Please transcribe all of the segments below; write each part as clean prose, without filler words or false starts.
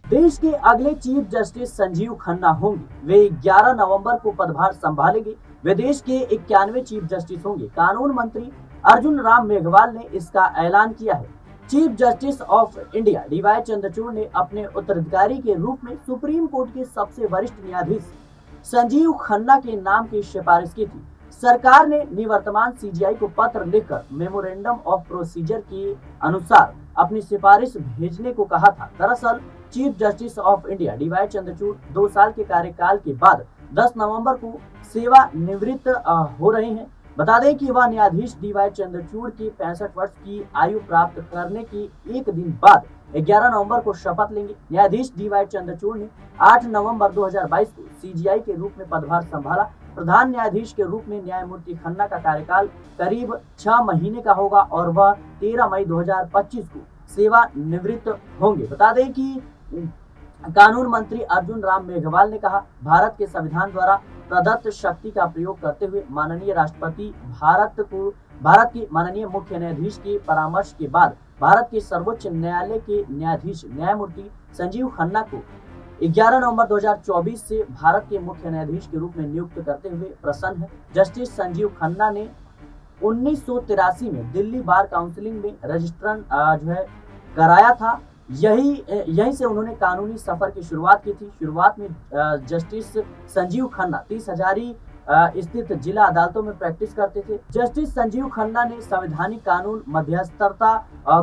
देश के अगले चीफ जस्टिस संजीव खन्ना होंगे। वे 11 नवंबर को पदभार संभालेंगे। वे देश के 91वें चीफ जस्टिस होंगे। कानून मंत्री अर्जुन राम मेघवाल ने इसका ऐलान किया है। Chief justice of India D Y Chandrachud ने अपने उत्तराधिकारी के रूप में सुप्रीम कोर्ट के सबसे वरिष्ठ न्यायाधीश संजीव खन्ना के नाम की सिफारिश की थी। सरकार ने निवर्तमान सीजीआई को पत्र लिखकर मेमोरेंडम ऑफ प्रोसीजर के अनुसार अपनी सिफारिश भेजने को कहा था। दरअसल chief justice of India D Y Chandrachud 2 साल के कार्यकाल के बाद 10 नवंबर को सेवानिवृत्त हो रहे हैं। बता दें कि वह न्यायाधीश डीवाई चंद्रचूड़ की 65 वर्ष की आयु प्राप्त करने के एक दिन बाद 11 नवंबर को शपथ लेंगे। न्यायाधीश डीवाई चंद्रचूड़ ने 8 नवंबर 2022 को सीजीआई के रूप में पदभार संभाला। प्रधान न्यायाधीश के रूप में न्यायमूर्ति खन्ना का कार्यकाल करीब 6 महीने का होगा और वह 13 मई 2025 को सेवानिवृत्त होंगे। बता दें कि कानून मंत्री अर्जुन राम मेघवाल ने कहा, भारत के संविधान द्वारा प्रदत्त शक्ति का प्रयोग करते हुए माननीय राष्ट्रपति भारत के माननीय मुख्य न्यायाधीश के परामर्श के बाद भारत के सर्वोच्च न्यायालय के न्यायाधीश न्यायमूर्ति संजीव खन्ना को 11 नवंबर 2024 से भारत के मुख्य न्यायाधीश के रूप में नियुक्त करते हुए प्रसन्न है। जस्टिस संजीव खन्ना ने 1983 में दिल्ली बार काउंसिलिंग में रजिस्ट्रेशन कराया था। यहीं से उन्होंने कानूनी सफर की शुरुआत की थी। शुरुआत में जस्टिस संजीव खन्ना 30 हजारी स्थित जिला अदालतों में प्रैक्टिस करते थे। जस्टिस संजीव खन्ना ने संवैधानिक कानून, मध्यस्थता,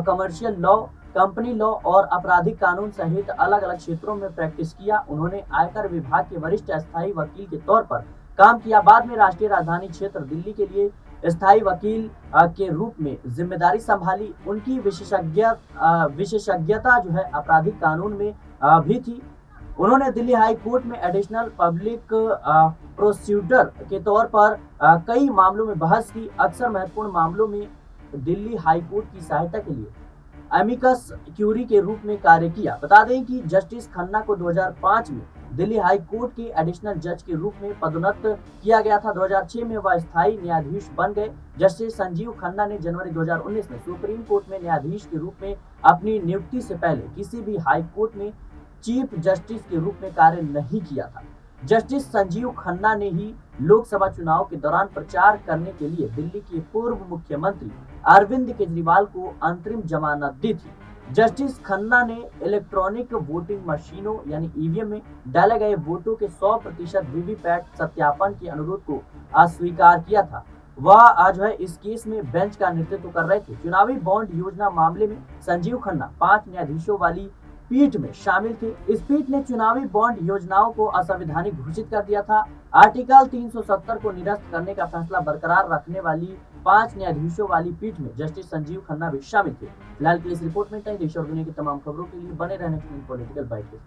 कमर्शियल लॉ, कंपनी लॉ और आपराधिक कानून सहित अलग अलग क्षेत्रों में प्रैक्टिस किया। उन्होंने आयकर विभाग के वरिष्ठ अस्थायी वकील के तौर पर काम किया। बाद में राष्ट्रीय राजधानी क्षेत्र दिल्ली के लिए स्थायी वकील के रूप में जिम्मेदारी संभाली। उनकी विशेषज्ञता आपराधिक कानून में भी थी। उन्होंने दिल्ली हाई कोर्ट में एडिशनल पब्लिक प्रोसिक्यूटर के तौर पर कई मामलों में बहस की। अक्सर महत्वपूर्ण मामलों में दिल्ली हाई कोर्ट की सहायता के लिए एमिकस क्यूरी के रूप में कार्य किया। बता दें कि जस्टिस खन्ना को 2005 में दिल्ली हाई कोर्ट के एडिशनल जज के रूप में पदोन्नत किया गया था। 2006 में वह स्थायी न्यायाधीश बन गए। जस्टिस संजीव खन्ना ने जनवरी 2019 में सुप्रीम कोर्ट में न्यायाधीश के रूप में अपनी नियुक्ति से पहले किसी भी हाई कोर्ट में चीफ जस्टिस के रूप में कार्य नहीं किया था। जस्टिस संजीव खन्ना ने ही लोकसभा चुनाव के दौरान प्रचार करने के लिए दिल्ली के पूर्व मुख्यमंत्री अरविंद केजरीवाल को अंतरिम जमानत दी थी। जस्टिस खन्ना ने इलेक्ट्रॉनिक वोटिंग मशीनों यानी ईवीएम में डाले गए वोटों के 100% वीवीपैट सत्यापन के अनुरोध को अस्वीकार किया था। वह आज इस केस में बेंच का नेतृत्व कर रहे थे। चुनावी बॉन्ड योजना मामले में संजीव खन्ना 5 न्यायाधीशों वाली पीठ में शामिल थे। इस पीठ ने चुनावी बॉन्ड योजनाओं को असंवैधानिक घोषित कर दिया था। आर्टिकल 370 को निरस्त करने का फैसला बरकरार रखने वाली 5 न्यायाधीशों वाली पीठ में जस्टिस संजीव खन्ना भी शामिल थे। फिलहाल के इस रिपोर्ट में देश और दुनिया की तमाम खबरों के लिए बने रहने के लिए पॉलिटिकल बाइट।